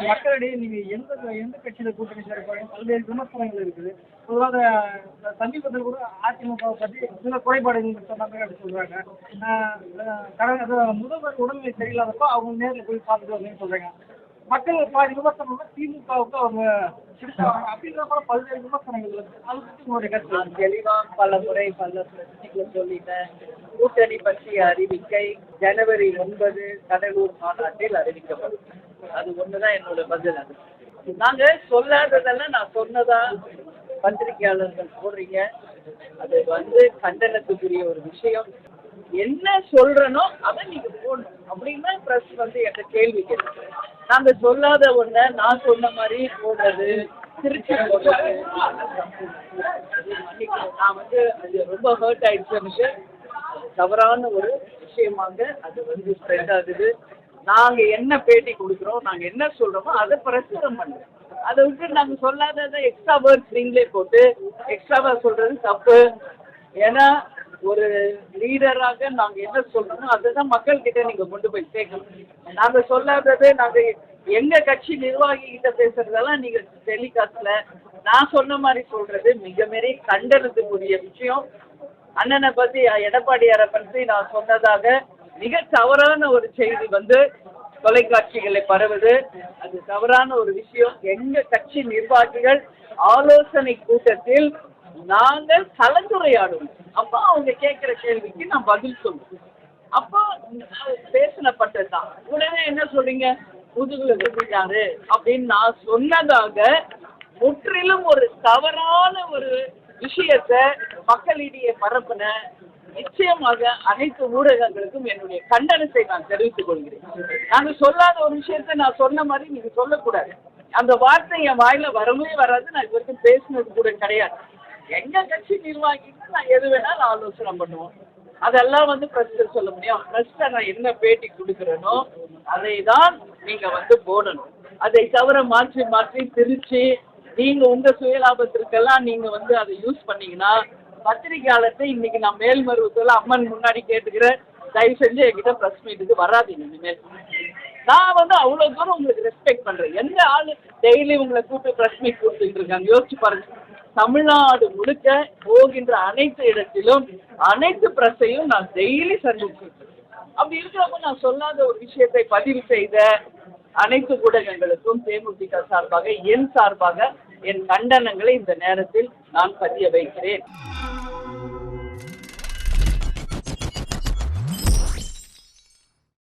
மக்களிடையே நீங்க எந்த எந்த கட்சியில கூட்டணி சேர்ப்பாங்க பல்வேறு விமர்சனங்கள் இருக்குது. பொதுவாக சமீபத்தில் கூட அதிமுகவை பற்றி சில குறைபாடுகள் சொன்னாங்க அப்படி சொல்றாங்க. கடந்த முதல்வர் உடல்நிலை சரியில்லாதப்போ அவங்க நேரில் போய் பார்த்துட்டு வரணும்னு சொல்றாங்க. மக்கள் பாதி விமர்சனம் திமுகவுக்கு அவங்க பிடிச்சாங்க அப்படிங்கிற போல பல்வேறு விமர்சனங்கள் இருக்கு. அதை பற்றி உங்களுடைய கருத்து? தெளிவா பல முறை பல பிரச்சனைகளை சொல்லிட்டேன். கூட்டணி பற்றிய அறிவிக்கை ஜனவரி 9 கடலூர் மாநாட்டில் அறிவிக்கப்படும். அது ஒண்ணுதான் என்னோட பதில். அது நாங்க சொல்லாததெல்லாம் நான் சொன்னதா பத்திரிகையாளர்கள் போடுறீங்க. அது கண்டனத்துக்குரிய ஒரு விஷயம். என்ன சொல்றனோ அதை நீங்க போடணும் அப்படின்னா பிரஸ் என்கிட்ட கேள்வி கேட்கு. நாங்க சொல்லாத ஒண்ண நான் சொன்ன மாதிரி போடுறது, திருச்சி போடுறது, நான் அது ரொம்ப ஹர்ட் ஆயிடுச்சு. எனக்கு தவறான ஒரு விஷயமாக அது ஸ்ப்ரெட் ஆகுது. நாங்க என்ன பேட்டி கொடுக்குறோம், நாங்க என்ன சொல்றோமோ அதை பிரசுரம் பண்ணுறோம். அதை விட்டு நாங்க சொல்லாததை எக்ஸ்ட்ரா வேர்ட்ஸ் நீங்களே போட்டு எக்ஸ்ட்ராவா சொல்றது தப்பு. ஏன்னா ஒரு லீடராக நாங்க என்ன சொல்றோமோ அதுதான் மக்கள் கிட்ட நீங்க கொண்டு போய் சேர்க்கணும். நாங்க சொல்லாதது நாங்க எங்க கட்சி நிர்வாகி கிட்ட பேசுறதெல்லாம் நீங்க டெலிகாஸ்ட்ல நான் சொன்ன மாதிரி சொல்றது மிக மிக கண்டனத்துக்குரிய விஷயம். அண்ணனை பத்தி எடப்பாடியாரை பற்றி நான் சொன்னதாக மிக தவறான ஒரு செய்தி தொலைக்காட்சிகளை பரவுது. அது தவறான ஒரு விஷயம். எங்க கட்சி நிர்வாகிகள் ஆலோசனை கூட்டத்தில் நாங்கள் கலந்துரையாடுவோம். அப்போ அவங்க கேட்கிற கேள்விக்கு நான் பதில் சொல்லுவோம். அப்போ பேசப்பட்டதுதான். உடனே என்ன சொல்றீங்க, முதுகுல விழுந்தாரு அப்படின்னு நான் சொன்னதாக முற்றிலும் ஒரு தவறான ஒரு விஷயத்தை மக்களிடையே பரப்புன. நிச்சயமாக அனைத்து ஊடகங்களுக்கும் என்னுடைய கண்டனத்தை நான் தெரிவித்துக் கொள்கிறேன். நாங்கள் சொல்லாத ஒரு விஷயத்தை நான் சொன்ன மாதிரி நீங்க சொல்லக்கூடாது. அந்த வார்த்தை என் வாயில வரவே வராது. நான் இது வரைக்கும் பேசினது கூட கிடையாது. எங்க கட்சி நிர்வாகிக்கு நான் எது வேணாலும் ஆலோசனை பண்ணுவோம். அதெல்லாம் பிரஸ்ல சொல்ல முடியும். பிரஸ்ல நான் என்ன பேட்டி கொடுக்குறேனோ அதை தான் நீங்க போடணும். அதை தவிர மாற்றி மாற்றி திருச்சி நீங்க உங்க சுயலாபத்திற்கெல்லாம் நீங்க அதை யூஸ் பண்ணீங்கன்னா பத்திரிகையாளர்கிட்ட இன்னைக்கு நான் மேல்மருவத்துல அம்மன் முன்னாடி கேட்டுக்கிறேன், தயவு செஞ்சு என்கிட்ட பிரஸ் மீட்டுக்கு வராதீங்க. இனிமேல் நான் அவ்வளவு தூரம் உங்களுக்கு ரெஸ்பெக்ட் பண்றேன். எந்த ஆளு டெய்லி உங்களை கூப்பிட்டு பிரஸ் மீட் கொடுத்துட்டு இருக்காங்க யோசிச்சு பாருங்க. தமிழ்நாடு முழுக்க போகின்ற அனைத்து இடத்திலும் அனைத்து பிரஸையும் நான் டெய்லி சந்திச்சிருக்கேன். அப்படி இருக்கிறப்ப நான் சொல்லாத ஒரு விஷயத்தை பதிவு செய்த அனைத்து ஊடகங்களுக்கும் தேமுதிக சார்பாக என் சார்பாக என் கண்டனங்களை இந்த நேரத்தில் நான் பதிய வைக்கிறேன்.